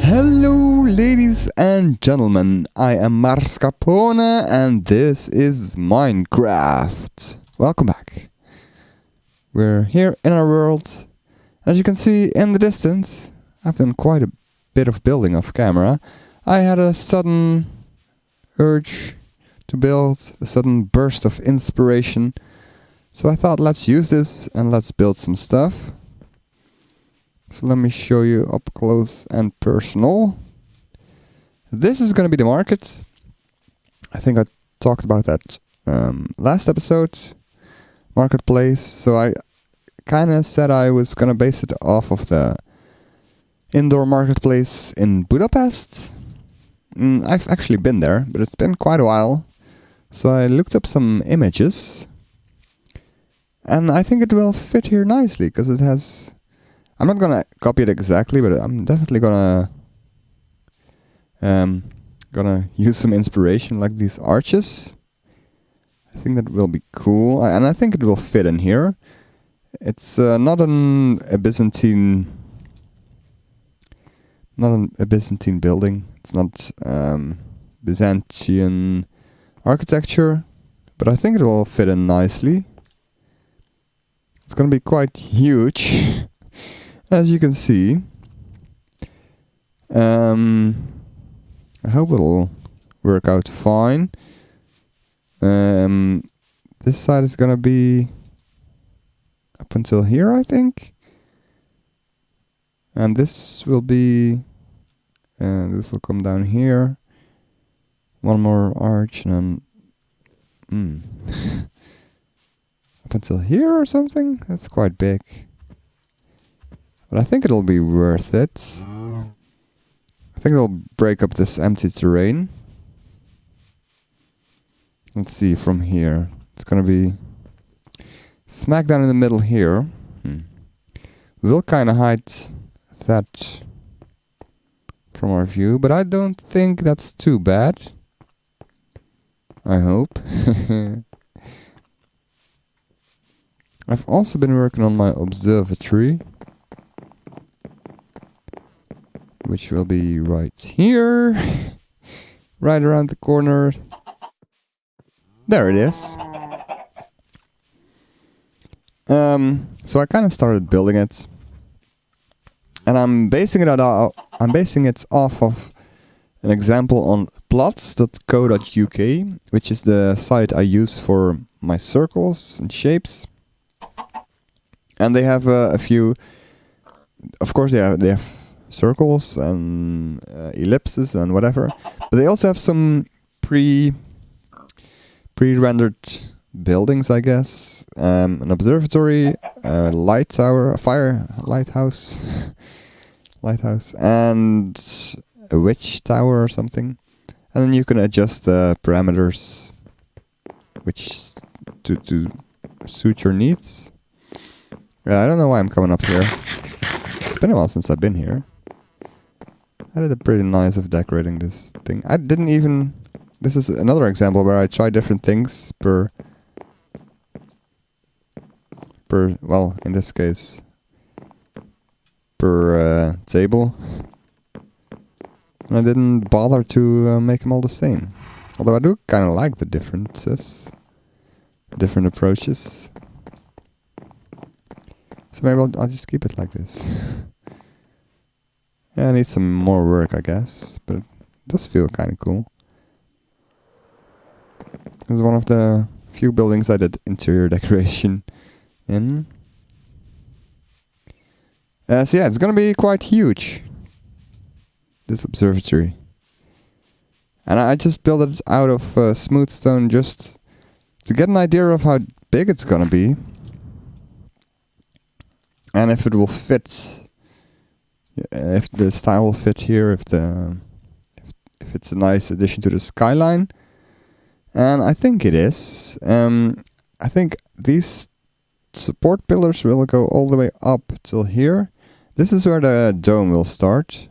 Hello, ladies and gentlemen. I am Marscapone, and this is Minecraft. Welcome back. We're here in our world. As you can see in the distance, I've done quite a bit of building off camera. I had a sudden urge to build, a sudden burst of inspiration. So I thought, let's use this and let's build some stuff. So let me show you up close and personal. This is going to be the market. I think I talked about that last episode. Marketplace. So I kind of said I was going to base it off of the indoor marketplace in Budapest. I've actually been there, but it's been quite a while. So I looked up some images. And I think it will fit here nicely, because it has... I'm not gonna copy it exactly, but I'm definitely gonna use some inspiration, like these arches. I think that will be cool, and I think it will fit in here. It's not a Byzantine building. It's not Byzantine architecture, but I think it will fit in nicely. It's gonna be quite huge. As you can see, I hope it'll work out fine. This side is gonna be up until here, I think, and this will be. This will come down here. One more arch, and then up until here or something. That's quite big. But I think it'll be worth it. I think it'll break up this empty terrain. Let's see from here. It's gonna be smack down in the middle here. We'll kind of hide that from our view, but I don't think that's too bad. I hope. I've also been working on my observatory, which will be right here, right around the corner. There it is. So I kind of started building it, and I'm basing it off of an example on plots.co.uk, which is the site I use for my circles and shapes. And they have a few. Of course, they have circles and ellipses and whatever, but they also have some pre-rendered buildings, I guess. An observatory, a light tower, a fire lighthouse, and a witch tower or something. And then you can adjust the parameters, which to suit your needs. I don't know why I'm coming up here. It's been a while since I've been here. I did a pretty nice of decorating this thing. I didn't even... This is another example where I try different things per... Well, in this case, per table. And I didn't bother to make them all the same. Although I do kind of like the differences. Different approaches. So maybe I'll just keep it like this. Yeah, I need some more work, I guess, but it does feel kind of cool. This is one of the few buildings I did interior decoration in. So yeah, it's gonna be quite huge, this observatory. And I just built it out of smooth stone just to get an idea of how big it's gonna be. And if it will fit, if the style will fit here, if it's a nice addition to the skyline. And I think it is. I think these support pillars will go all the way up till here. This is where the dome will start.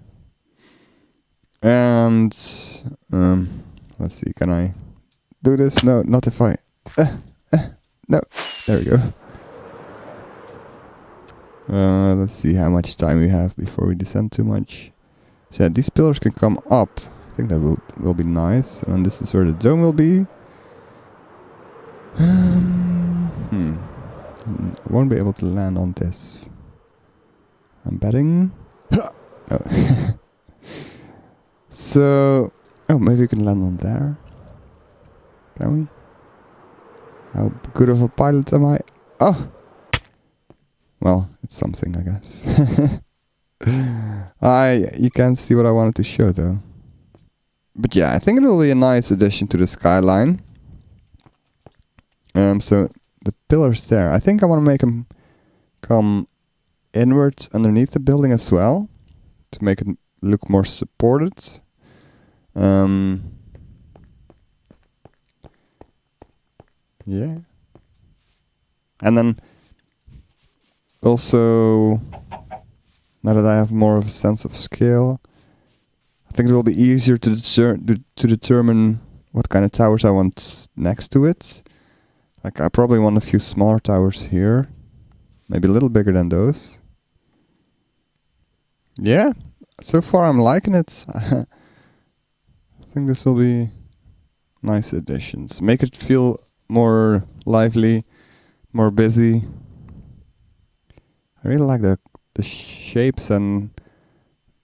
And let's see, can I do this. No, not if I... no, there we go. Let's see how much time we have before we descend too much. So yeah, these pillars can come up. I think that will be nice. And this is where the dome will be. I won't be able to land on this. I'm betting. Oh. So, maybe we can land on there. Can we? How good of a pilot am I? Oh! Well, it's something, I guess. You can't see what I wanted to show, though. But yeah, I think it will be a nice addition to the skyline. So the pillars there, I think I want to make them come inwards underneath the building as well, to make it look more supported. Yeah. And then also, now that I have more of a sense of scale, I think it will be easier to determine what kind of towers I want next to it. Like, I probably want a few smaller towers here. Maybe a little bigger than those. Yeah, so far I'm liking it. I think this will be nice additions. Make it feel more lively, more busy. I really like the shapes and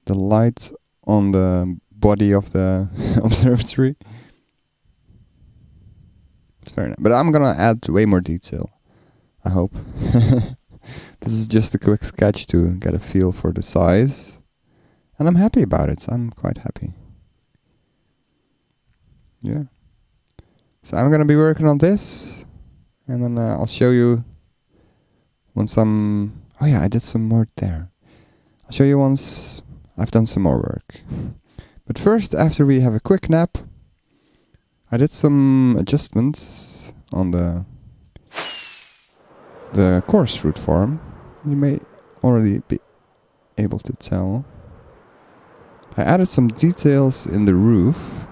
the lights on the body of the observatory. It's very nice. But I'm gonna add way more detail, I hope. This is just a quick sketch to get a feel for the size. And I'm happy about it. I'm quite happy. Yeah. So I'm gonna be working on this. And then I'll show you once I'm... Oh yeah, I did some more there. I'll show you once I've done some more work. But first, after we have a quick nap, I did some adjustments on the coarse fruit farm. You may already be able to tell. I added some details in the roof.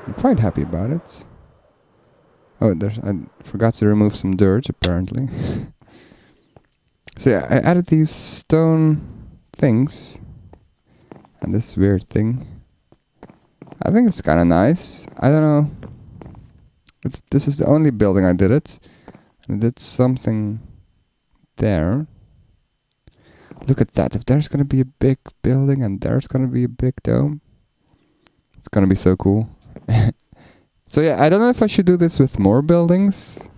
I'm quite happy about it. Oh, I forgot to remove some dirt, apparently. So yeah, I added these stone things. And this weird thing. I think it's kind of nice. I don't know. This is the only building I did it. And I did something there. Look at that. If there's going to be a big building and there's going to be a big dome, it's going to be so cool. So yeah, I don't know if I should do this with more buildings.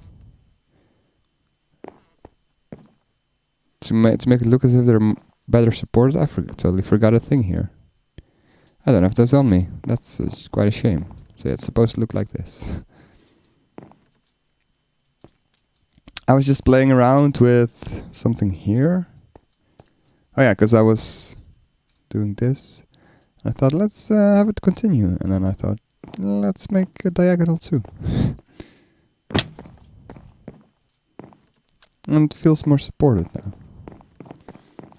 To make it look as if they're better supported. I totally forgot a thing here. I don't have those on me. That's quite a shame. So yeah, it's supposed to look like this. I was just playing around with something here. Oh yeah, because I was doing this. I thought, let's have it continue. And then I thought, let's make a diagonal too. And it feels more supported now.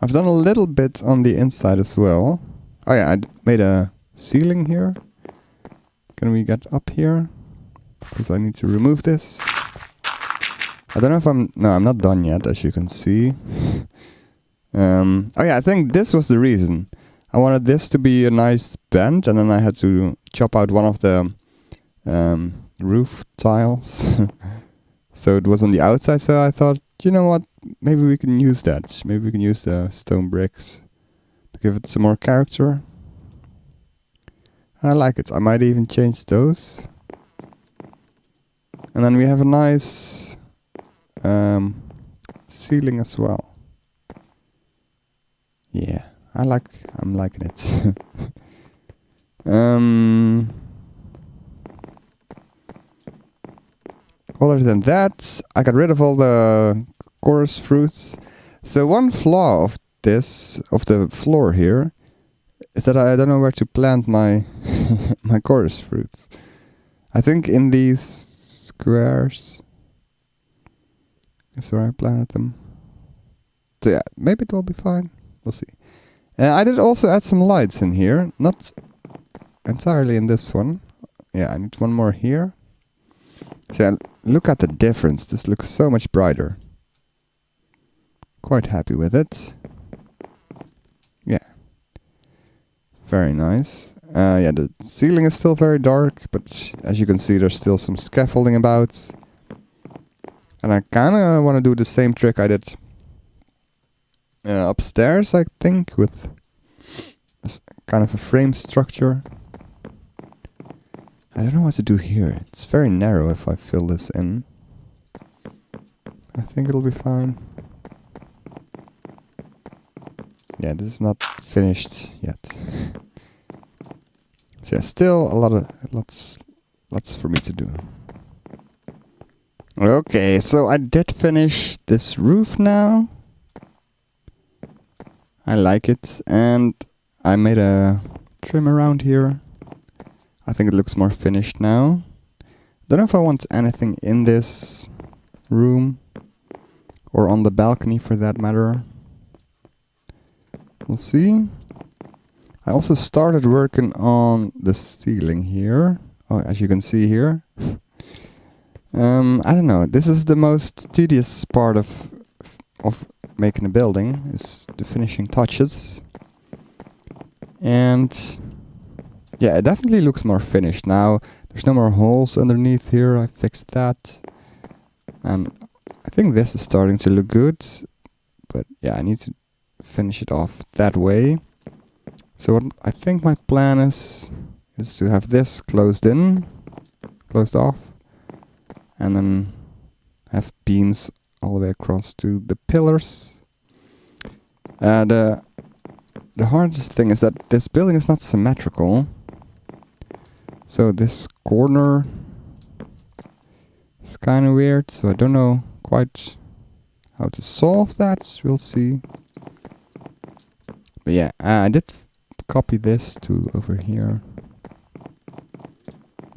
I've done a little bit on the inside as well. Oh yeah, I made a ceiling here. Can we get up here? Because I need to remove this. I don't know if I'm not done yet, as you can see. Oh yeah, I think this was the reason. I wanted this to be a nice bend, and then I had to chop out one of the roof tiles. So it was on the outside, so I thought, you know what, maybe we can use that. Maybe we can use the stone bricks to give it some more character. I like it. I might even change those. And then we have a nice ceiling as well. Yeah, I'm liking it. Other than that, I got rid of all the coarse fruits. So one flaw of the floor here, is that I don't know where to plant my my coarse fruits. I think in these squares is where I planted them. So yeah, maybe it will be fine. We'll see. I did also add some lights in here. Not entirely in this one. Yeah, I need one more here. So look at the difference. This looks so much brighter. Quite happy with it. Yeah. Very nice. Yeah, the ceiling is still very dark, but as you can see, there's still some scaffolding about. And I kind of want to do the same trick I did upstairs, I think, with kind of a frame structure. I don't know what to do here. It's very narrow if I fill this in. I think it'll be fine. Yeah, this is not finished yet. So yeah, still lots for me to do. Okay, so I did finish this roof now. I like it, and I made a trim around here. I think it looks more finished now. Don't know if I want anything in this room or on the balcony for that matter. We'll see. I also started working on the ceiling here. Oh, as you can see here. I don't know. This is the most tedious part of making a building, is the finishing touches. And yeah, it definitely looks more finished now. There's no more holes underneath here. I fixed that. And I think this is starting to look good. But yeah, I need to finish it off that way. So what I think my plan is to have this closed off. And then have beams all the way across to the pillars. The hardest thing is that this building is not symmetrical. So this corner is kind of weird, so I don't know quite how to solve that. We'll see. But yeah, I did copy this to over here.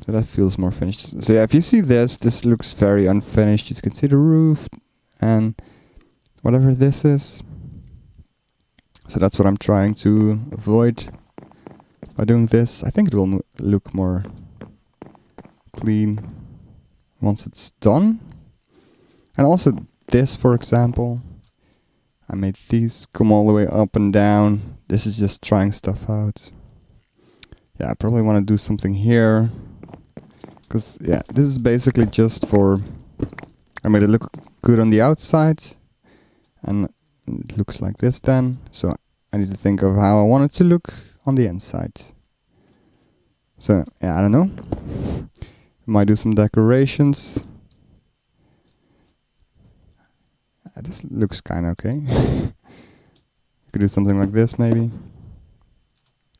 So that feels more finished. So yeah, if you see this looks very unfinished. You can see the roof and whatever this is. So that's what I'm trying to avoid by doing this. I think it will look more clean once it's done. And also this, for example, I made these come all the way up and down. This is just trying stuff out. Yeah, I probably want to do something here. Because, yeah, this is basically just for... I made it look good on the outside. And it looks like this then. So I need to think of how I want it to look on the inside. So, yeah, I don't know. Might do some decorations. This looks kind of okay. Could do something like this, maybe.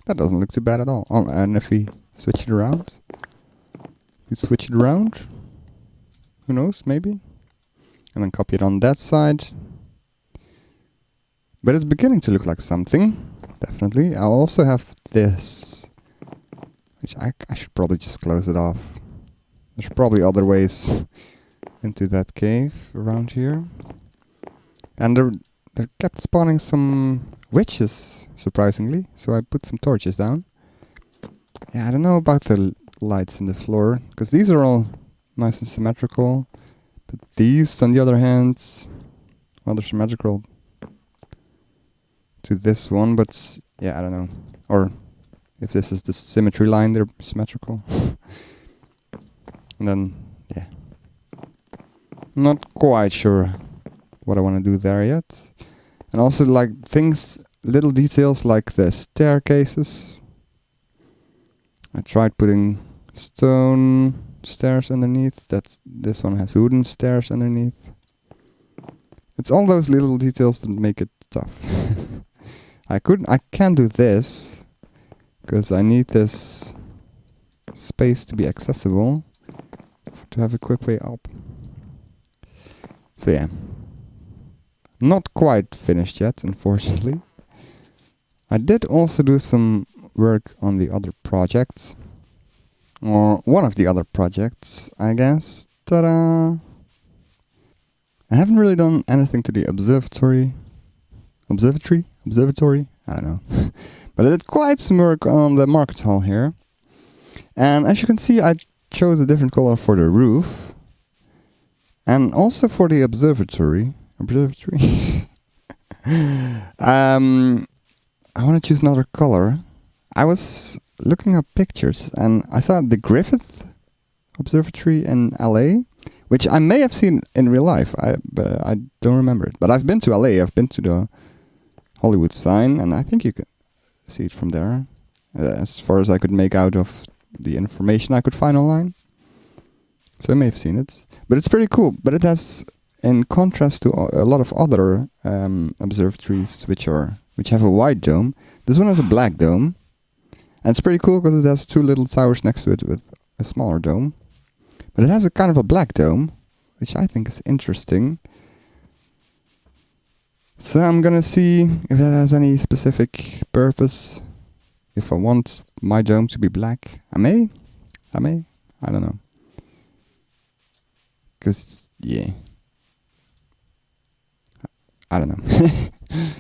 That doesn't look too bad at all. Oh, and if we switch it around... who knows, maybe? And then copy it on that side. But it's beginning to look like something, definitely. I'll also have this, which I should probably just close it off. There's probably other ways into that cave around here. And there kept spawning some witches, surprisingly, so I put some torches down. Yeah, I don't know about the lights in the floor, because these are all nice and symmetrical, but these, on the other hand, well, they're symmetrical to this one, but yeah, I don't know. Or if this is the symmetry line, they're symmetrical. And then, yeah, not quite sure what I want to do there yet. And also, like, things, little details like the staircases. I tried putting stone stairs underneath. This one has wooden stairs underneath. It's all those little details that make it tough. I can't do this because I need this space to be accessible to have a quick way up. So yeah, not quite finished yet, unfortunately. I did also do some work on the other projects, or one of the other projects, I guess. Ta-da! I haven't really done anything to the observatory, I don't know. But I did quite some work on the market hall here. And as you can see, I chose a different color for the roof. And also for the observatory. I want to choose another color. I was looking up pictures and I saw the Griffith Observatory in LA, which I may have seen in real life, but I don't remember it. But I've been to LA, I've been to the Hollywood sign, and I think you can see it from there, as far as I could make out of the information I could find online. So I may have seen it. But it's pretty cool. But it has, in contrast to a lot of other observatories which have a white dome, this one has a black dome. And it's pretty cool because it has two little towers next to it with a smaller dome. But it has a kind of a black dome, which I think is interesting. So I'm gonna see if that has any specific purpose. If I want my dome to be black, I may, I don't know. Because, yeah, I don't know.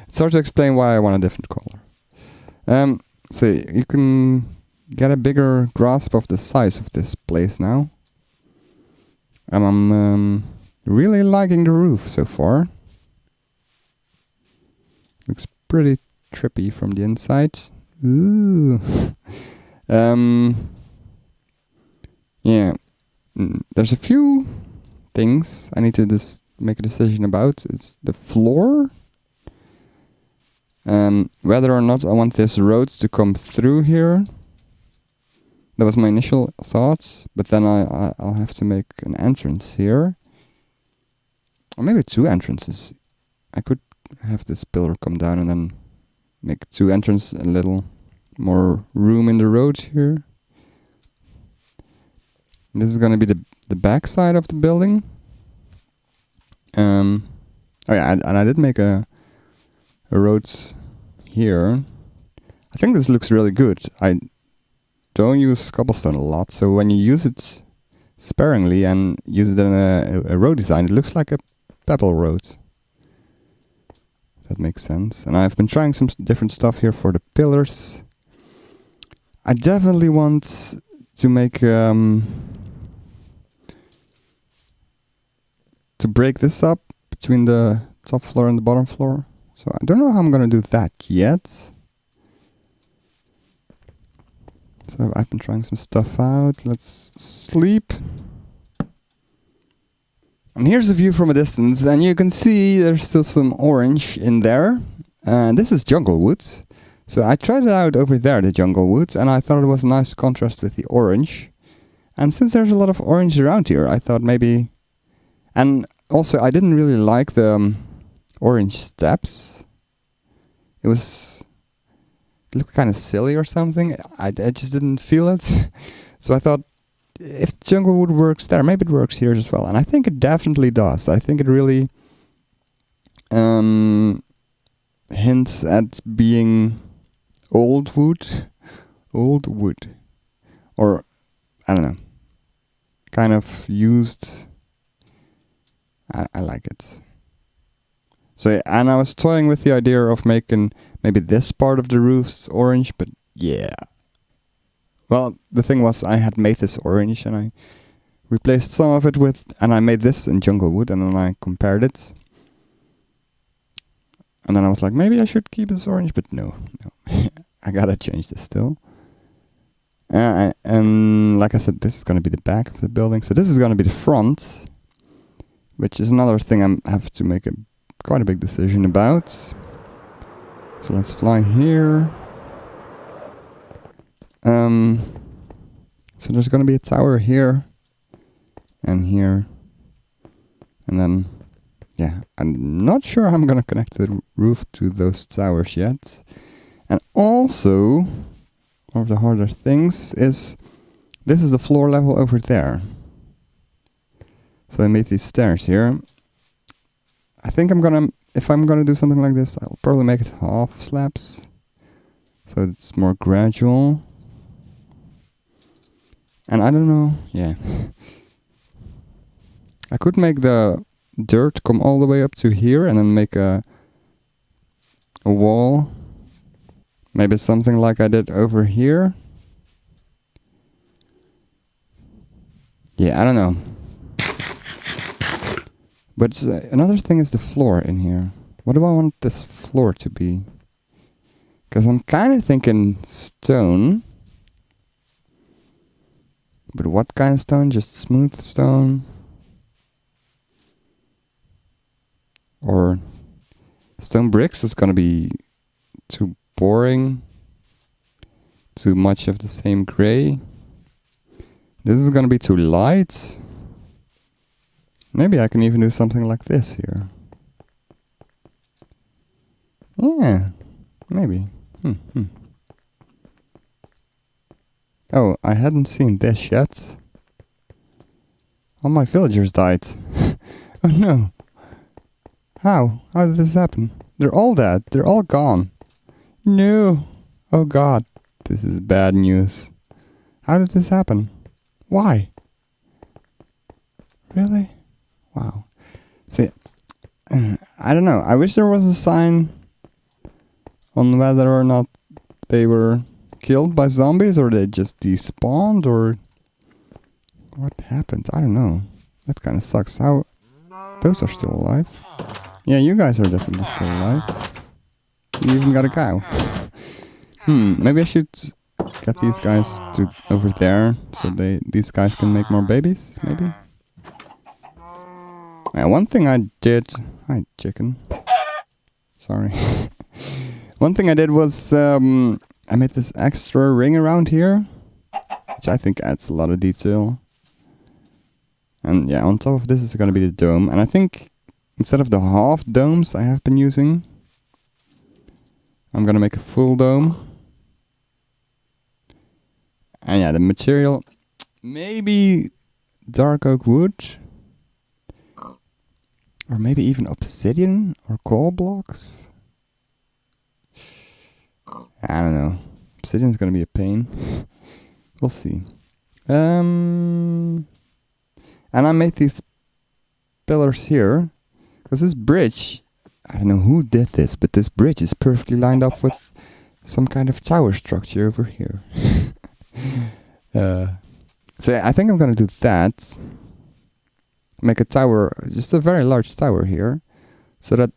It's hard to explain why I want a different color. So you can get a bigger grasp of the size of this place now. And I'm really liking the roof so far. Looks pretty trippy from the inside. Ooh. Yeah. There's a few things I need to make a decision about. It's the floor. Whether or not I want this road to come through here. That was my initial thoughts, but then I'll have to make an entrance here. Or maybe two entrances. I could have this pillar come down and then make two entrances, a little more room in the road here. This is going to be the back side of the building. Oh yeah, and I did make a road here. I think this looks really good. I don't use cobblestone a lot, so when you use it sparingly and use it in a road design, it looks like a pebble road. That makes sense. And I've been trying some different stuff here for the pillars. I definitely want to make to break this up between the top floor and the bottom floor. So I don't know how I'm gonna do that yet. So I've been trying some stuff out. Let's sleep. And here's a view from a distance, and you can see there's still some orange in there. And this is jungle woods. So I tried it out over there, the jungle woods, and I thought it was a nice contrast with the orange. And since there's a lot of orange around here, I thought maybe... And also, I didn't really like the orange steps. It looked kind of silly or something. I just didn't feel it. So I thought, if jungle wood works there, maybe it works here as well. And I think it definitely does. I think it really hints at being old wood. Old wood. Or, I don't know. Kind of used. I like it. So, yeah, and I was toying with the idea of making maybe this part of the roof's orange, but yeah. Well, the thing was, I had made this orange, and I replaced some of it with, and I made this in jungle wood, and then I compared it. And then I was like, maybe I should keep this orange, but no. I gotta change this still. And like I said, this is gonna be the back of the building, so this is gonna be the front, which is another thing I have to make quite a big decision about. So let's fly here. So there's going to be a tower here and here, and then, yeah, I'm not sure how I'm going to connect the roof to those towers yet. And also, one of the harder things is, this is the floor level over there. So I made these stairs here. I think if I'm gonna do something like this, I'll probably make it half slabs, so it's more gradual. And I don't know, yeah. I could make the dirt come all the way up to here and then make a wall. Maybe something like I did over here. Yeah, I don't know. But another thing is the floor in here. What do I want this floor to be? Because I'm kind of thinking stone. But what kind of stone? Just smooth stone? Or stone bricks is gonna be too boring. Too much of the same gray. This is gonna be too light. Maybe I can even do something like this here. Yeah, maybe. Oh, I hadn't seen this yet. All my villagers died. Oh no. How? How did this happen? They're all dead. They're all gone. No. Oh god. This is bad news. How did this happen? Why? Really? Wow. See, I don't know. I wish there was a sign on whether or not they were killed by zombies or they just despawned or what happened. I don't know. That kind of sucks. How? Those are still alive. Yeah, you guys are definitely still alive. You even got a cow. Maybe I should get these guys to over there so these guys can make more babies, maybe? Yeah, one thing I did... Hi, chicken. Sorry. One thing I did was I made this extra ring around here, which I think adds a lot of detail. And yeah, on top of this is going to be the dome. And I think instead of the half domes I have been using, I'm going to make a full dome. And yeah, the material, maybe dark oak wood. Or maybe even obsidian or coal blocks. I don't know. Obsidian's gonna be a pain. We'll see. And I made these pillars here. Because this bridge, I don't know who did this, but this bridge is perfectly lined up with some kind of tower structure over here. So yeah, I think I'm gonna do that. Make a tower, just a very large tower here, so that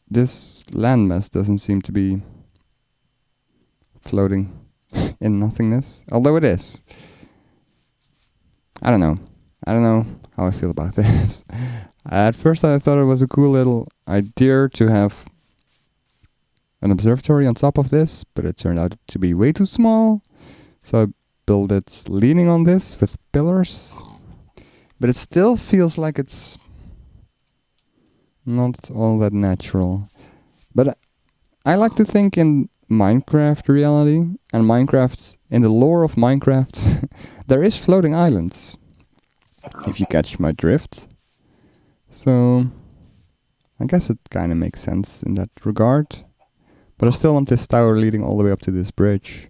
this landmass doesn't seem to be floating in nothingness, although it is. I don't know how I feel about this. At first I thought it was a cool little idea to have an observatory on top of this, but it turned out to be way too small, so I built it leaning on this with pillars. But it still feels like it's not all that natural. But I like to think in Minecraft reality, and Minecraft, in the lore of Minecraft, there is floating islands. If you catch my drift. So, I guess it kind of makes sense in that regard. But I still want this tower leading all the way up to this bridge.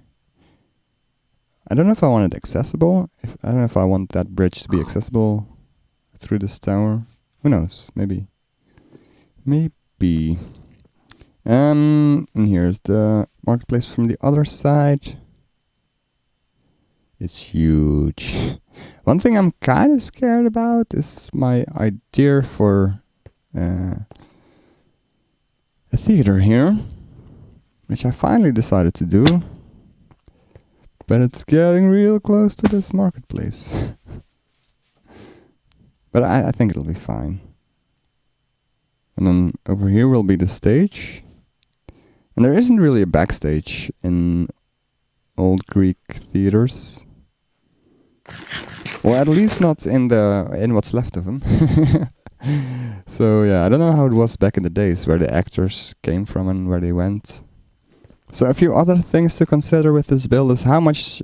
I don't know if I want it accessible. I don't know if I want that bridge to be accessible through this tower. Who knows? Maybe. Maybe. And here's the marketplace from the other side. It's huge. One thing I'm kind of scared about is my idea for a theater here, which I finally decided to do. But it's getting real close to this marketplace. But I think it'll be fine. And then over here will be the stage. And there isn't really a backstage in old Greek theaters. Or at least not in what's left of them. So yeah, I don't know how it was back in the days where the actors came from and where they went. So a few other things to consider with this build is how much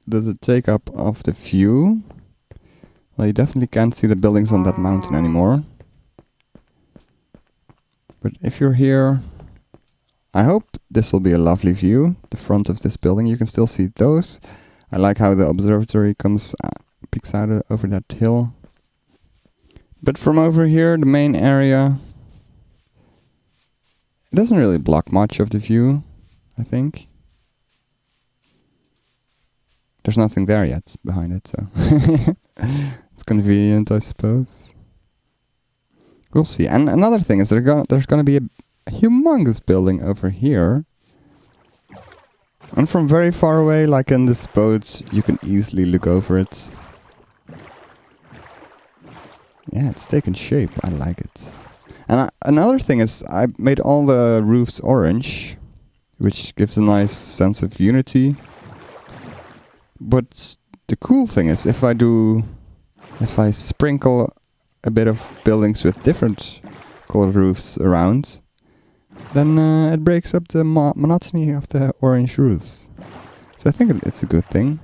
does it take up of the view. Well, you definitely can't see the buildings on that mountain anymore. But if you're here, I hope this will be a lovely view. The front of this building, you can still see those. I like how the observatory peeks out over that hill. But from over here, the main area, it doesn't really block much of the view, I think. There's nothing there yet behind it, so it's convenient, I suppose. We'll see. And another thing is there's gonna be a humongous building over here. And from very far away, like in this boat, you can easily look over it. Yeah, it's taken shape. I like it. And another thing is I made all the roofs orange, which gives a nice sense of unity. But the cool thing is if I sprinkle a bit of buildings with different colored roofs around, then it breaks up the monotony of the orange roofs. So I think it's a good thing.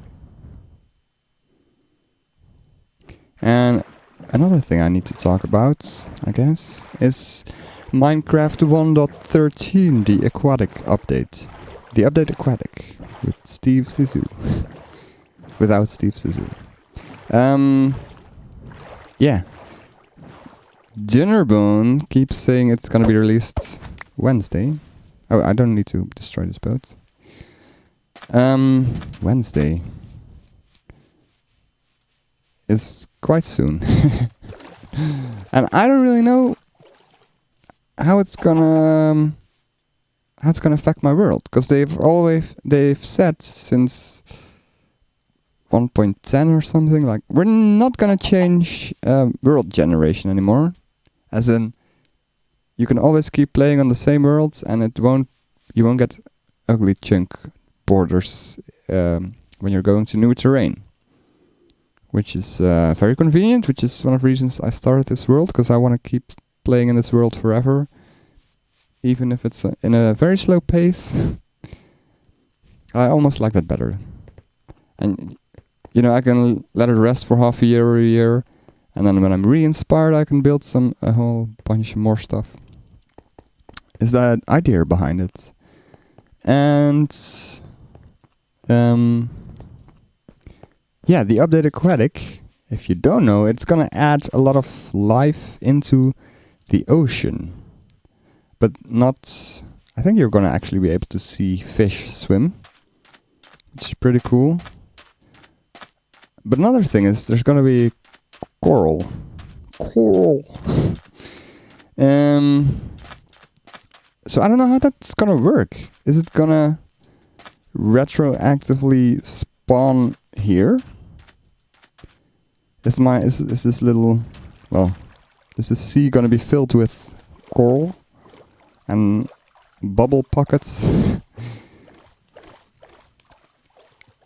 And another thing I need to talk about, I guess, is Minecraft 1.13, the aquatic update. The update aquatic with Steve Zissou. Without Steve Zissou. Yeah. Dinnerbone keeps saying it's gonna be released Wednesday. Oh, I don't need to destroy this boat. Wednesday is quite soon. And I don't really know how it's gonna affect my world, because they've said since 1.10 or something, like, we're not gonna change world generation anymore. As in, you can always keep playing on the same worlds, and you won't get ugly chunk borders when you're going to new terrain. Which is very convenient, which is one of the reasons I started this world, because I want to keep playing in this world forever. Even if it's in a very slow pace. I almost like that better. And, you know, I can let it rest for half a year or a year, and then when I'm re-inspired, I can build a whole bunch more stuff. Is that idea behind it. And yeah, the update aquatic, if you don't know, it's gonna add a lot of life into the ocean. But not... I think you're gonna actually be able to see fish swim, which is pretty cool. But another thing is there's gonna be coral. So I don't know how that's gonna work. Is it gonna retroactively spawn here? Is this little... well, is the sea gonna be filled with coral and bubble pockets?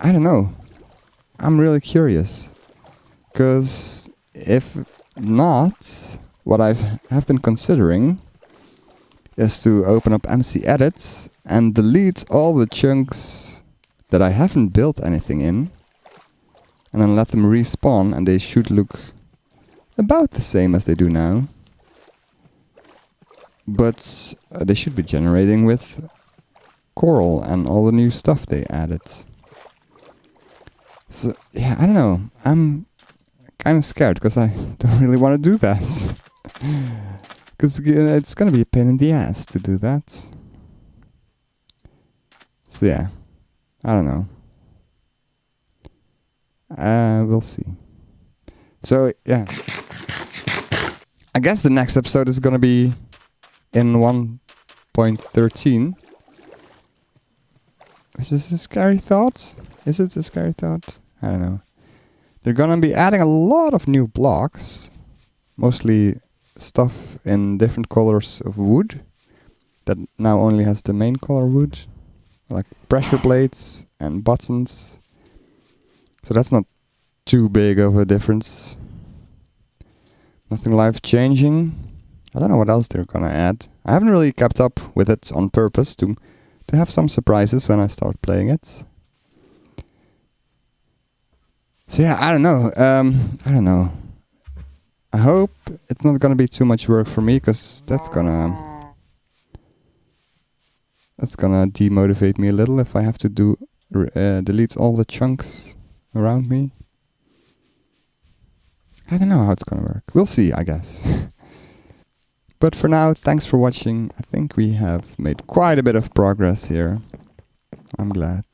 I don't know. I'm really curious. Because if not, what I have been considering is to open up MC Edit and delete all the chunks that I haven't built anything in, and then let them respawn, and they should look about the same as they do now. But they should be generating with coral and all the new stuff they added. So, yeah, I don't know. I'm kind of scared, because I don't really want to do that. Because it's going to be a pain in the ass to do that. So yeah, I don't know. We'll see. So yeah, I guess the next episode is going to be in 1.13. Is this a scary thought? Is it a scary thought? I don't know. They're gonna be adding a lot of new blocks. Mostly stuff in different colors of wood. That now only has the main color wood. Like pressure plates and buttons. So that's not too big of a difference. Nothing life-changing. I don't know what else they're gonna add. I haven't really kept up with it on purpose to have some surprises when I start playing it. So yeah, I don't know. I hope it's not gonna be too much work for me, because that's gonna demotivate me a little if I have to delete all the chunks around me. I don't know how it's gonna work. We'll see, I guess. But for now, thanks for watching. I think we have made quite a bit of progress here. I'm glad.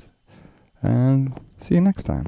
And See you next time.